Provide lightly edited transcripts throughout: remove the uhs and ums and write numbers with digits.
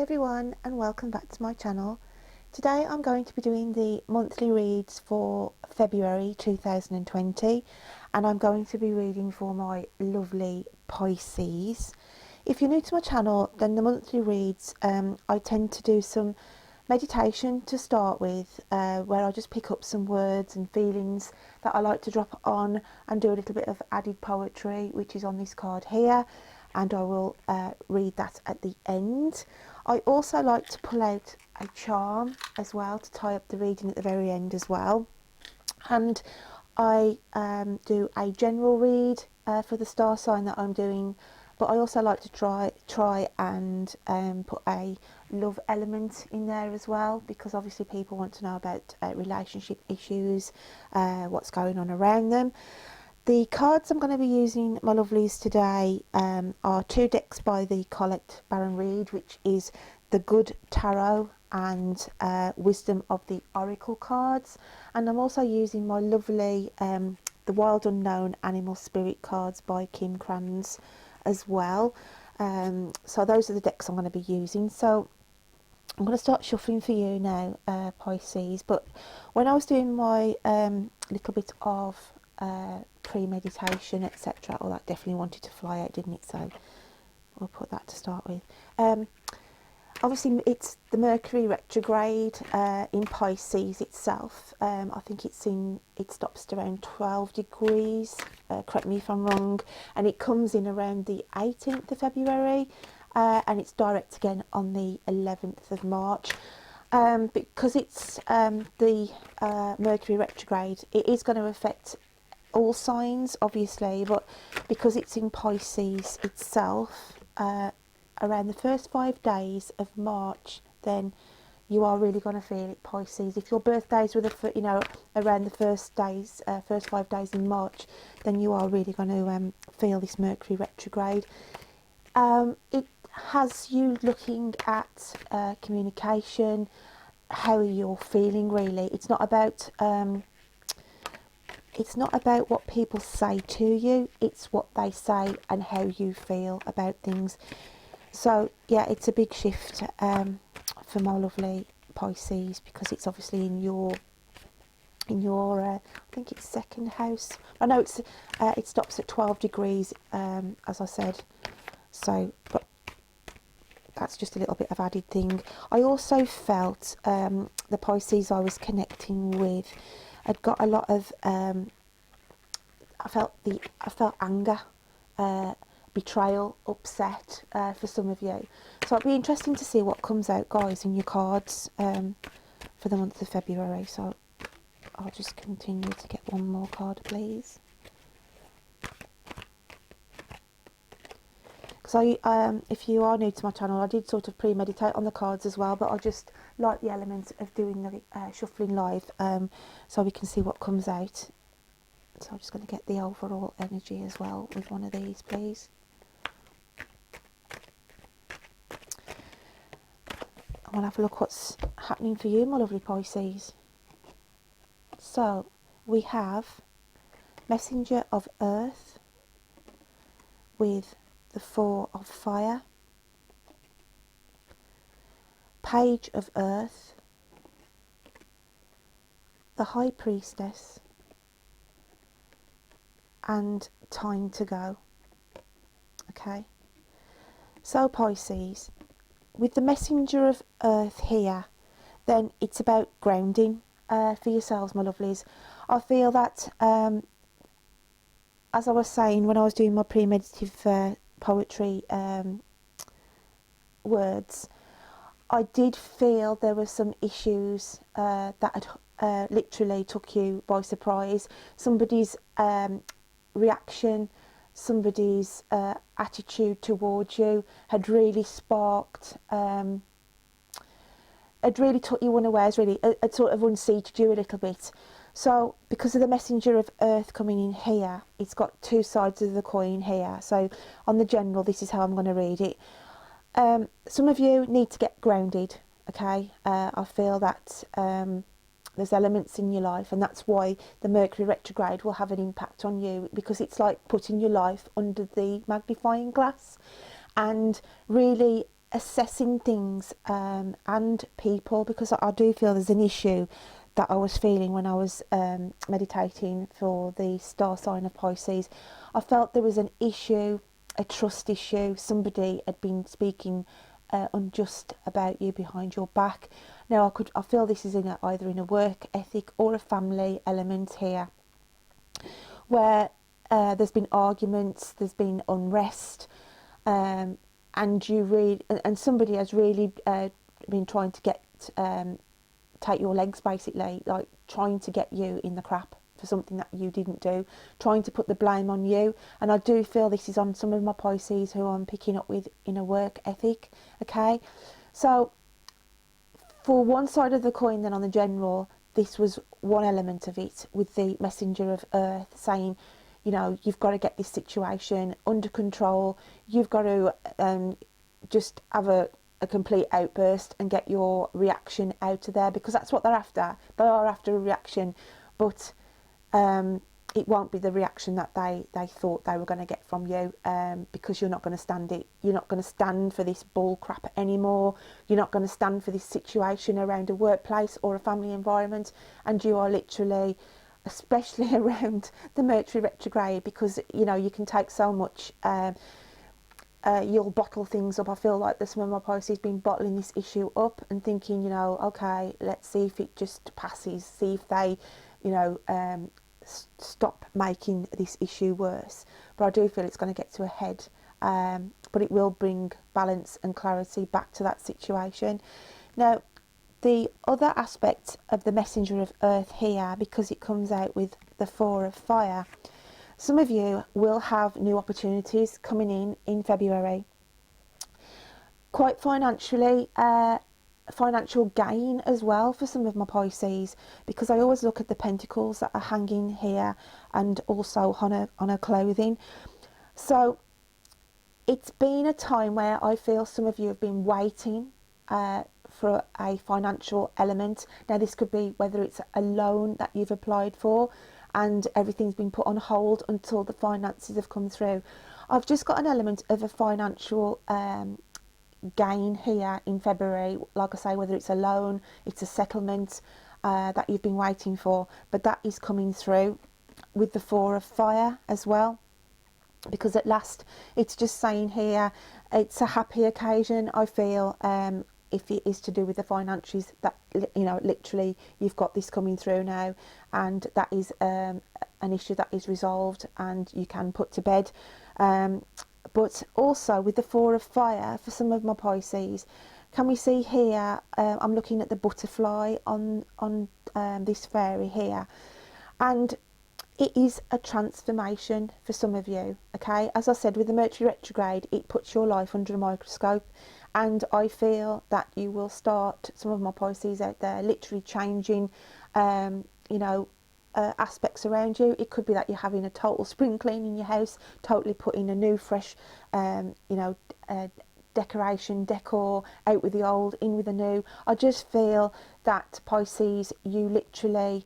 everyone, and welcome back to my channel. Today I'm going to be doing the monthly reads for February 2020, and I'm going to be reading for my lovely Pisces. If you're new to my channel, then the monthly reads, I tend to do some meditation to start with, where I just pick up some words and feelings that I like to drop on and do a little bit of added poetry, which is on this card here, and I will read that at the end. I also like to pull out a charm as well to tie up the reading at the very end as well. And I do a general read for the star sign that I'm doing, but I also like to try and put a love element in there as well, because obviously people want to know about relationship issues, what's going on around them. The cards I'm going to be using, my lovelies, today are two decks by the Colette-Baron-Reid, which is the Good Tarot and Wisdom of the Oracle cards. And I'm also using my lovely The Wild Unknown Animal Spirit cards by Krans as well. So those are the decks I'm going to be using. So I'm going to start shuffling for you now, Pisces. But when I was doing my little bit of pre-meditation, etc., that definitely wanted to fly out, didn't it? So we'll put that to start with. Obviously it's the Mercury retrograde in Pisces itself. I think it stops at around 12 degrees, correct me if I'm wrong, and it comes in around the 18th of February, and it's direct again on the 11th of March. Because it's the Mercury retrograde, it is going to affect all signs, obviously, but because it's in Pisces itself, around the first 5 days of March, then you are really going to feel it, Pisces. If your birthdays were around the first 5 days in March, then you are really going to feel this Mercury retrograde. It has you looking at communication, how you're feeling. Really, it's not about what people say to you, it's what they say and how you feel about things. So yeah, it's a big shift for my lovely Pisces, because it's obviously in your I think it's second house. I know it stops at 12 degrees, as I said. So, but that's just a little bit of added thing. I also felt the Pisces I was connecting with had got a lot of I felt anger, betrayal, upset for some of you. So it'll be interesting to see what comes out, guys, in your cards for the month of February. So I'll just continue to get one more card, please. Because if you are new to my channel, I did sort of premeditate on the cards as well, but I just like the element of doing the shuffling live, so we can see what comes out. So I'm just going to get the overall energy as well with one of these, please. I want to have a look what's happening for you, my lovely Pisces. So we have Messenger of Earth with the Four of Fire, Page of Earth, the High Priestess, and Time to Go. Okay, so Pisces, with the Messenger of Earth here, then it's about grounding for yourselves, my lovelies. I feel that, as I was saying when I was doing my pre-meditative poetry words, I did feel there were some issues that had literally took you by surprise. Somebody's reaction, somebody's attitude towards you had really sparked, had really took you unawares, really, had sort of unseated you a little bit. So because of the Messenger of Earth coming in here, it's got two sides of the coin here. So on the general, this is how I'm going to read it. Some of you need to get grounded, okay? I feel that there's elements in your life, and that's why the Mercury retrograde will have an impact on you, because it's like putting your life under the magnifying glass and really assessing things and people, because I do feel there's an issue that I was feeling when I was meditating for the star sign of Pisces. I felt there was an issue, a trust issue. Somebody had been speaking unjust about you behind your back. Now I feel this is either in a work ethic or a family element here, where there's been arguments, there's been unrest, and and somebody has really been trying to take your legs, basically, like trying to get you in the crap for something that you didn't do, trying to put the blame on you. And I do feel this is on some of my Pisces who I'm picking up with in a work ethic. Okay, so for one side of the coin, then on the general, this was one element of it, with the messenger of earth saying, you know, you've got to get this situation under control, you've got to just have a complete outburst and get your reaction out of there, because that's what they're after. They are after a reaction, but it won't be the reaction that they thought they were going to get from you, because you're not going to stand it. You're not going to stand for this bull crap anymore. You're not going to stand for this situation around a workplace or a family environment, and you are literally, especially around the Mercury retrograde, because you know you can take so much. You'll bottle things up. I feel like some of my Pisces been bottling this issue up and thinking, you know, okay, let's see if it just passes, see if they, you know, stop making this issue worse. But I do feel it's going to get to a head, but it will bring balance and clarity back to that situation. Now, the other aspect of the messenger of earth here, because it comes out with the four of fire, some of you will have new opportunities coming in February. Quite financially, financial gain as well for some of my Pisces, because I always look at the pentacles that are hanging here and also on her clothing. So it's been a time where I feel some of you have been waiting for a financial element. Now this could be whether it's a loan that you've applied for and everything's been put on hold until the finances have come through. I've just got an element of a financial gain here in February. Like I say, whether it's a loan, it's a settlement that you've been waiting for, but that is coming through with the four of fire as well, because at last it's just saying here it's a happy occasion. I feel if it is to do with the finances, that, you know, literally you've got this coming through now, and that is an issue that is resolved and you can put to bed. But also with the four of fire for some of my Pisces, can we see here, I'm looking at the butterfly on this fairy here, and it is a transformation for some of you. Okay, as I said, with the Mercury retrograde, it puts your life under a microscope, and I feel that you will start, some of my Pisces out there, literally changing you know, aspects around you. It could be that you're having a total spring clean in your house, totally putting a new fresh you know, decoration, decor, out with the old, in with the new. I just feel that Pisces, you literally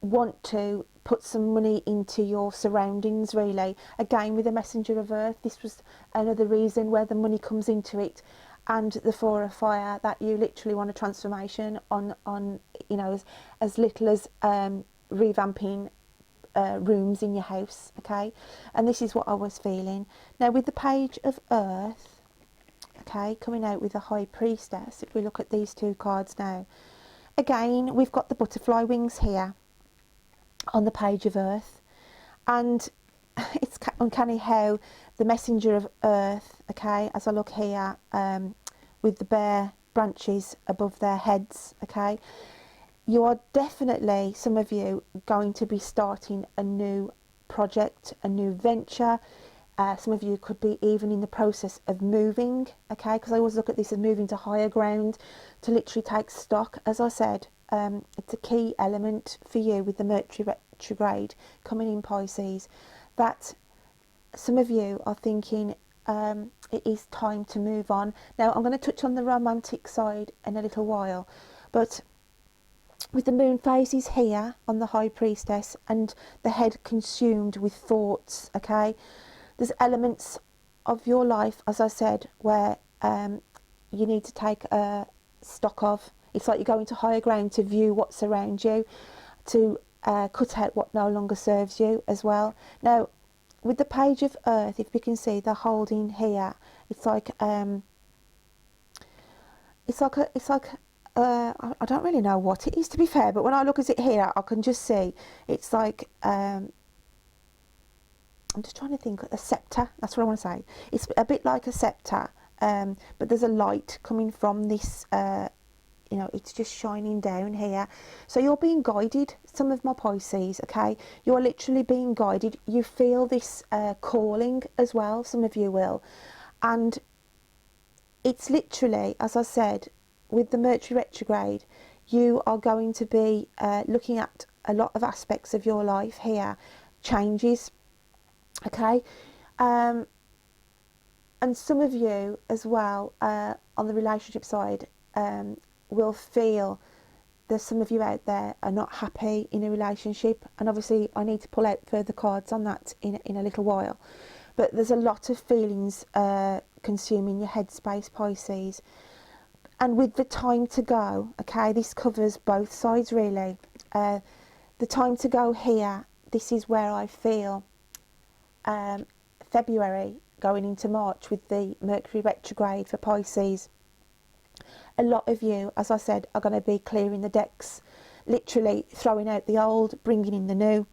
want to put some money into your surroundings, really. Again, with the messenger of earth, this was another reason where the money comes into it, and the four of fire, that you literally want a transformation on you know, as little as revamping rooms in your house. Okay, and this is what I was feeling. Now with the page of earth, okay, coming out with the high priestess, if we look at these two cards now, again we've got the butterfly wings here on the page of earth, and it's uncanny how the messenger of earth, okay, as I look here with the bare branches above their heads, okay, you are definitely, some of you, going to be starting a new project, a new venture. Some of you could be even in the process of moving, okay, because I always look at this as moving to higher ground, to literally take stock. As I said, it's a key element for you with the Mercury retrograde coming in Pisces, that some of you are thinking it is time to move on. Now I'm going to touch on the romantic side in a little while, but with the moon phases here on the high priestess and the head consumed with thoughts, okay, there's elements of your life, as I said, where you need to take stock of. It's like you're going to higher ground to view what's around you, to cut out what no longer serves you as well. Now, with the page of Earth, if you can see the holding here, it's like I don't really know what it is, to be fair, but when I look at it here, I can just see it's like I'm just trying to think, a scepter. That's what I want to say. It's a bit like a scepter, but there's a light coming from this. You know, it's just shining down here. So you're being guided, some of my Pisces, okay? You're literally being guided. You feel this calling as well, some of you will. And it's literally, as I said, with the Mercury retrograde, you are going to be looking at a lot of aspects of your life here, changes, okay? And some of you as well, on the relationship side, will feel there's some of you out there are not happy in a relationship, and obviously I need to pull out further cards on that in a little while, but there's a lot of feelings consuming your headspace, Pisces. And with the time to go, okay, this covers both sides really. The time to go here, this is where I feel February going into March with the Mercury retrograde for Pisces. A lot of you, as I said, are going to be clearing the decks, literally throwing out the old, bringing in the new.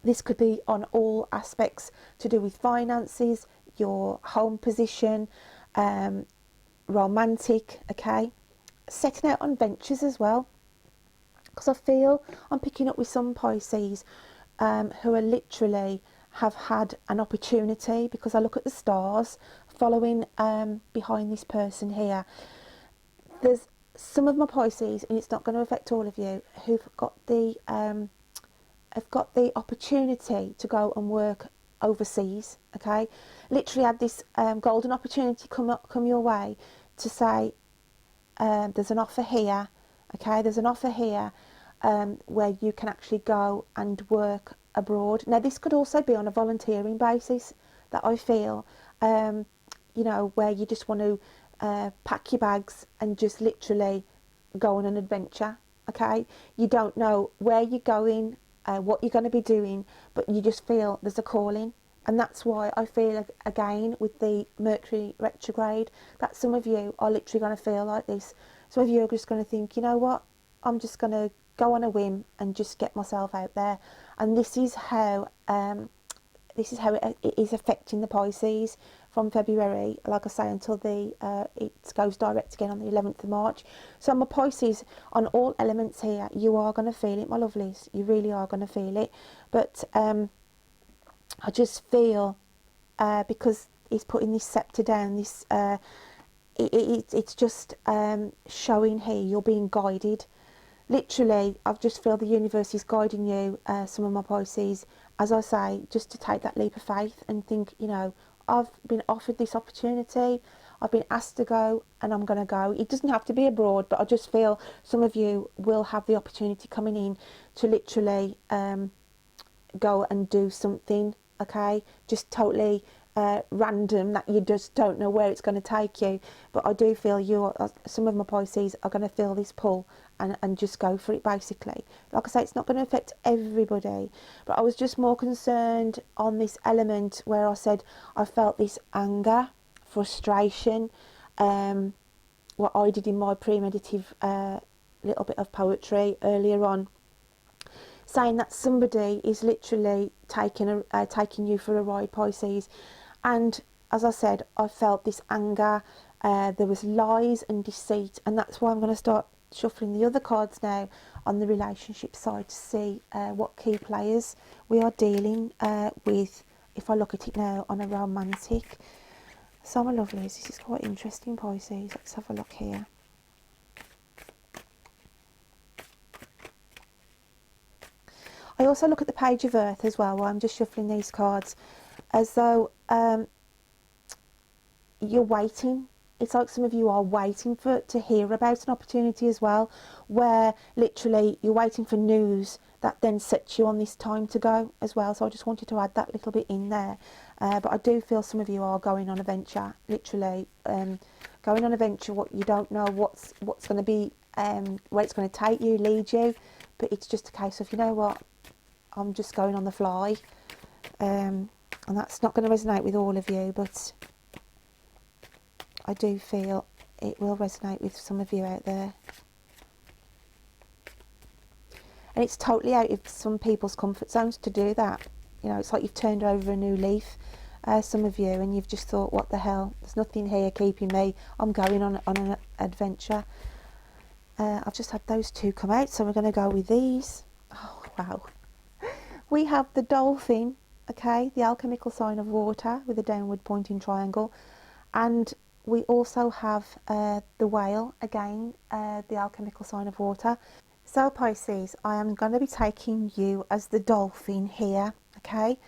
This could be on all aspects to do with finances, your home position, romantic, okay? Setting out on ventures as well. Because I feel I'm picking up with some Pisces who are literally have had an opportunity, because I look at the stars following behind this person here. There's some of my Pisces, and it's not going to affect all of you, who've got the opportunity to go and work overseas, okay? Literally had this golden opportunity come your way to say, there's an offer here, okay? There's an offer here where you can actually go and work abroad. Now, this could also be on a volunteering basis that I feel, you know, where you just want to pack your bags and just literally go on an adventure, okay? You don't know where you're going, what you're going to be doing, but you just feel there's a calling. And that's why I feel, again, with the Mercury retrograde, that some of you are literally going to feel like this. Some of you are just going to think, you know what, I'm just going to go on a whim and just get myself out there. And this is how it is affecting the Pisces from February, like I say, until it goes direct again on the 11th of March. So my Pisces, on all elements here, you are going to feel it, my lovelies. You really are going to feel it. But I just feel, because he's putting this scepter down, this it's just showing here you're being guided. Literally, I just feel the universe is guiding you, some of my Pisces, as I say, just to take that leap of faith and think, you know, I've been offered this opportunity, I've been asked to go, and I'm going to go. It doesn't have to be abroad, but I just feel some of you will have the opportunity coming in to literally go and do something, okay? Just totally random, that you just don't know where it's going to take you. But I do feel some of my Pisces are going to feel this pull and just go for it, basically. Like I say, it's not going to affect everybody, but I was just more concerned on this element where I said I felt this anger, frustration, what I did in my premeditative little bit of poetry earlier on, saying that somebody is literally taking you for a ride, Pisces. And as I said, I felt this anger, there was lies and deceit, and that's why I'm going to start shuffling the other cards now on the relationship side to see what key players we are dealing with, if I look at it now on a romantic. So my lovelies, this is quite interesting, Pisces. Let's have a look here. I also look at the page of Earth as well while I'm just shuffling these cards, as though you're waiting. it's like some of you are waiting to hear about an opportunity as well, where literally you're waiting for news that then sets you on this time to go as well. So I just wanted to add that little bit in there. But I do feel some of you are going on a venture, literally going on a venture. What you don't know what's going to be, where it's going to take you, lead you. But it's just a case of, you know what, I'm just going on the fly. And that's not going to resonate with all of you, but I do feel it will resonate with some of you out there. And it's totally out of some people's comfort zones to do that. You know, it's like you've turned over a new leaf, some of you, and you've just thought, what the hell, there's nothing here keeping me, I'm going on an adventure. I've just had those two come out, so we're going to go with these. Oh, wow. We have the dolphin, okay, the alchemical sign of water with a downward pointing triangle. And we also have the whale, again, the alchemical sign of water. So Pisces, I am going to be taking you as the dolphin here, okay?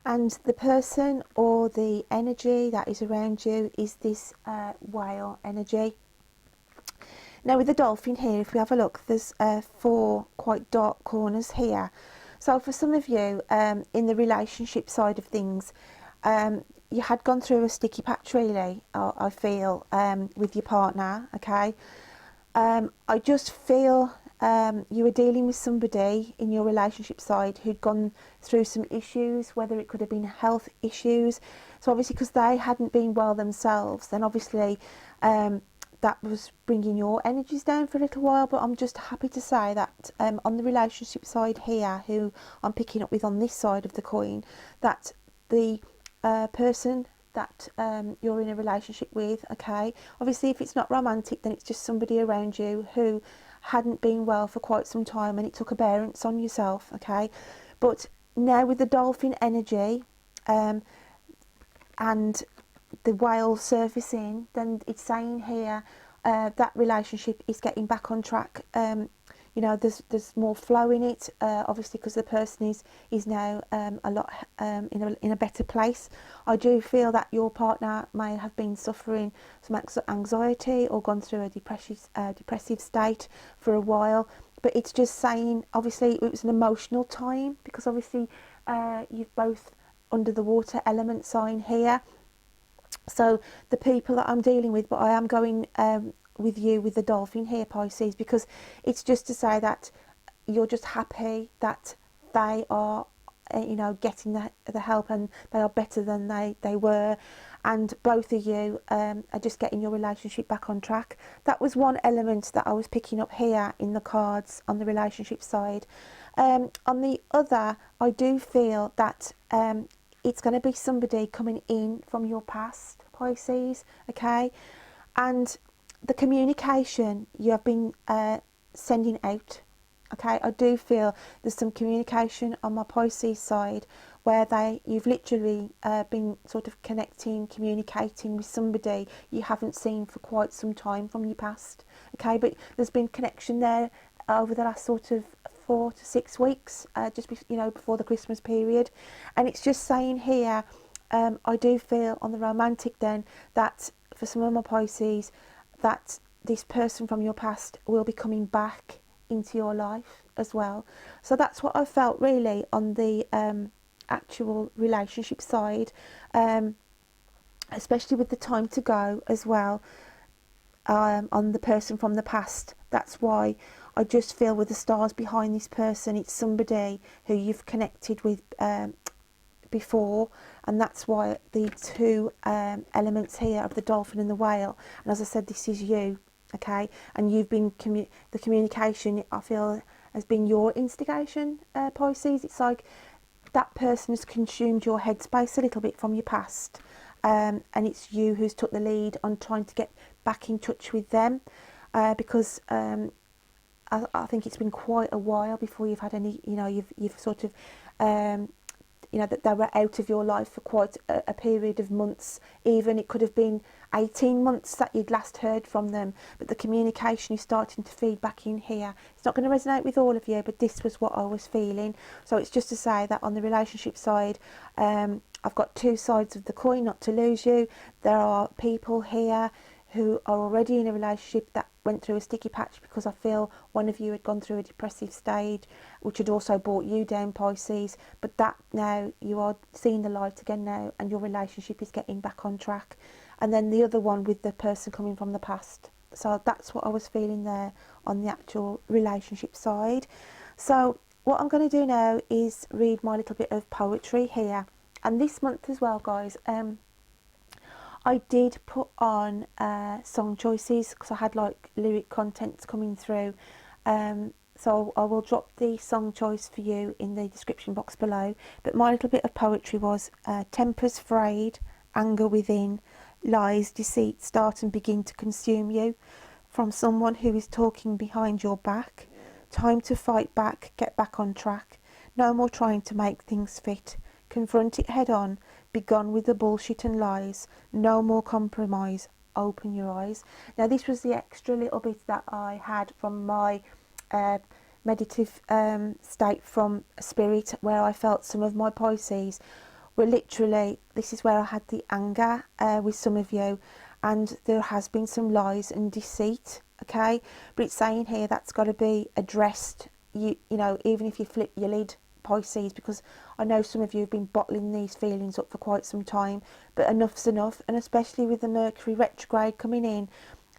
And the person or the energy that is around you is this whale energy. Now with the dolphin here, if we have a look, there's 4 quite dark corners here. So for some of you, in the relationship side of things, you had gone through a sticky patch really, I feel, with your partner, okay? I just feel you were dealing with somebody in your relationship side who'd gone through some issues, whether it could have been health issues. So obviously because they hadn't been well themselves, then obviously that was bringing your energies down for a little while. But I'm just happy to say that on the relationship side here, who I'm picking up with on this side of the coin, that the person that you're in a relationship with, okay, obviously if it's not romantic, then it's just somebody around you who hadn't been well for quite some time, and it took a bearance on yourself, okay? But now with the dolphin energy and the whale surfacing, then it's saying here that relationship is getting back on track. You know, there's more flow in it, obviously because the person is now a lot in a better place. I do feel that your partner may have been suffering some anxiety or gone through a depressive state for a while, but it's just saying, obviously it was an emotional time, because obviously you've both under the water element sign here. So the people that I'm dealing with, but I am going with you with the dolphin here, Pisces, because it's just to say that you're just happy that they are you know, getting the help, and they are better than they were, and both of you are just getting your relationship back on track. That was one element that I was picking up here in the cards on the relationship side. On the other, I do feel that it's going to be somebody coming in from your past, Pisces, okay? And the communication you have been sending out, okay, I do feel there's some communication on my Pisces side where you've literally been sort of communicating with somebody you haven't seen for quite some time from your past, okay? But there's been connection there over the last sort of 4 to 6 weeks, just before the Christmas period. And it's just saying here, I do feel on the romantic then that for some of my Pisces, that this person from your past will be coming back into your life as well. So that's what I felt really on the actual relationship side, especially with the time to go as well, on the person from the past. That's why I just feel with the stars behind this person, it's somebody who you've connected with before, and that's why the 2 elements here of the dolphin and the whale. And as I said, this is you, okay? And you've been the communication, I feel, has been your instigation, Pisces. It's like that person has consumed your headspace a little bit from your past, and it's you who's took the lead on trying to get back in touch with them, because I think it's been quite a while before you've had any, you've sort of that they were out of your life for quite a period of months. Even it could have been 18 months that you'd last heard from them, but the communication is starting to feed back in here. It's not going to resonate with all of you, but this was what I was feeling. So it's just to say that on the relationship side, I've got 2 sides of the coin, not to lose you. There are people here who are already in a relationship that went through a sticky patch, because I feel one of you had gone through a depressive stage which had also brought you down, Pisces, but that now you are seeing the light again now and your relationship is getting back on track. And then the other one with the person coming from the past. So that's what I was feeling there on the actual relationship side. So what I'm going to do now is read my little bit of poetry here. And this month as well, guys, I did put on song choices because I had like lyric contents coming through. So I will drop the song choice for you in the description box below. But my little bit of poetry was tempers frayed, anger within, lies, deceit start and begin to consume you. From someone who is talking behind your back. Time to fight back, get back on track. No more trying to make things fit. Confront it head on. Be gone with the bullshit and lies. No more compromise. Open your eyes. Now this was the extra little bit that I had from my meditative state from Spirit, where I felt some of my Pisces were literally, this is where I had the anger with some of you, and there has been some lies and deceit, okay, but it's saying here that's got to be addressed, you know, even if you flip your lid, Pisces, because I know some of you have been bottling these feelings up for quite some time, but enough's enough. And especially with the Mercury retrograde coming in,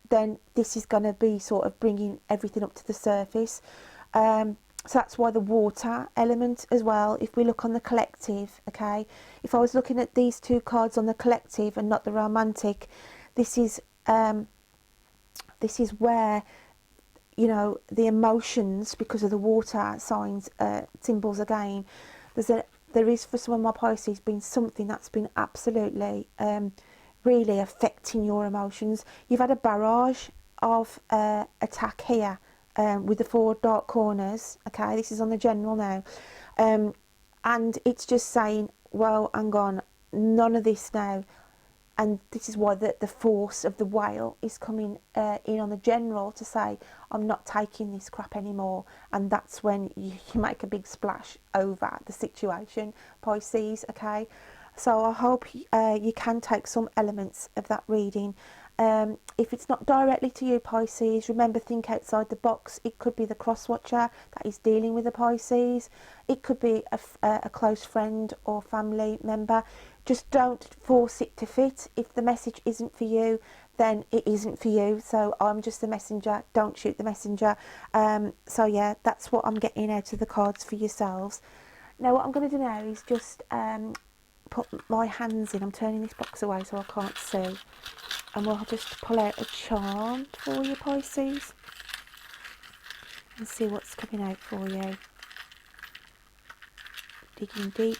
then this is going to be sort of bringing everything up to the surface. So that's why the water element as well, if we look on the collective, okay, if I was looking at these two cards on the collective and not the romantic, this is where, you know, the emotions, because of the water signs, symbols again, there is for some of my Pisces been something that's been absolutely really affecting your emotions. You've had a barrage of attack here with the 4 dark corners, okay, this is on the general now, and it's just saying, well, hang on, none of this now. And this is why the force of the whale is coming in on the general to say, I'm not taking this crap anymore. And that's when you make a big splash over the situation, Pisces, okay? So I hope you can take some elements of that reading. If it's not directly to you, Pisces, remember, think outside the box. It could be the cross-watcher that is dealing with the Pisces. It could be a close friend or family member. Just don't force it to fit. If the message isn't for you, then it isn't for you. So I'm just the messenger. Don't shoot the messenger. So yeah, that's what I'm getting out of the cards for yourselves. Now what I'm going to do now is just put my hands in. I'm turning this box away so I can't see. And we'll just pull out a charm for you, Pisces, and see what's coming out for you. Digging deep.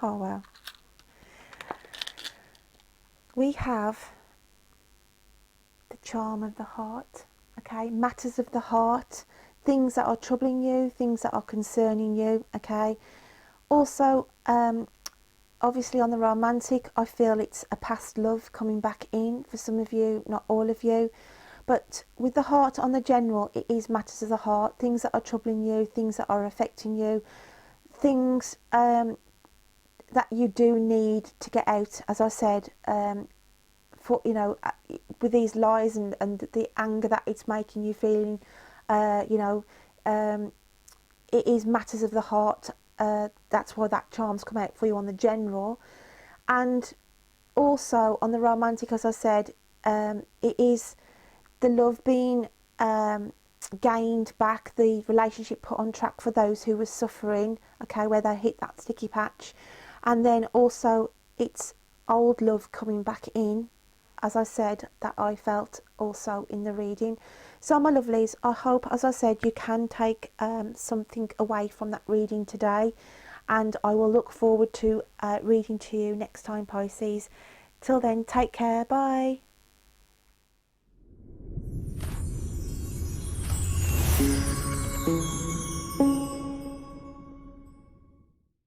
Oh well. We have the charm of the heart, okay? Matters of the heart, things that are troubling you, things that are concerning you, okay? Also, obviously on the romantic, I feel it's a past love coming back in for some of you, not all of you. But with the heart on the general, it is matters of the heart, things that are troubling you, things that are affecting you, things that you do need to get out, as I said, for, you know, with these lies and the anger that it's making you feeling, you know, it is matters of the heart. That's why that charm's come out for you on the general. And also on the romantic, as I said, it is the love being gained back, the relationship put on track for those who were suffering, okay, where they hit that sticky patch. And then also it's old love coming back in, as I said, that I felt also in the reading. So my lovelies, I hope, as I said, you can take something away from that reading today, and I will look forward to reading to you next time, Pisces. Till then, take care, bye.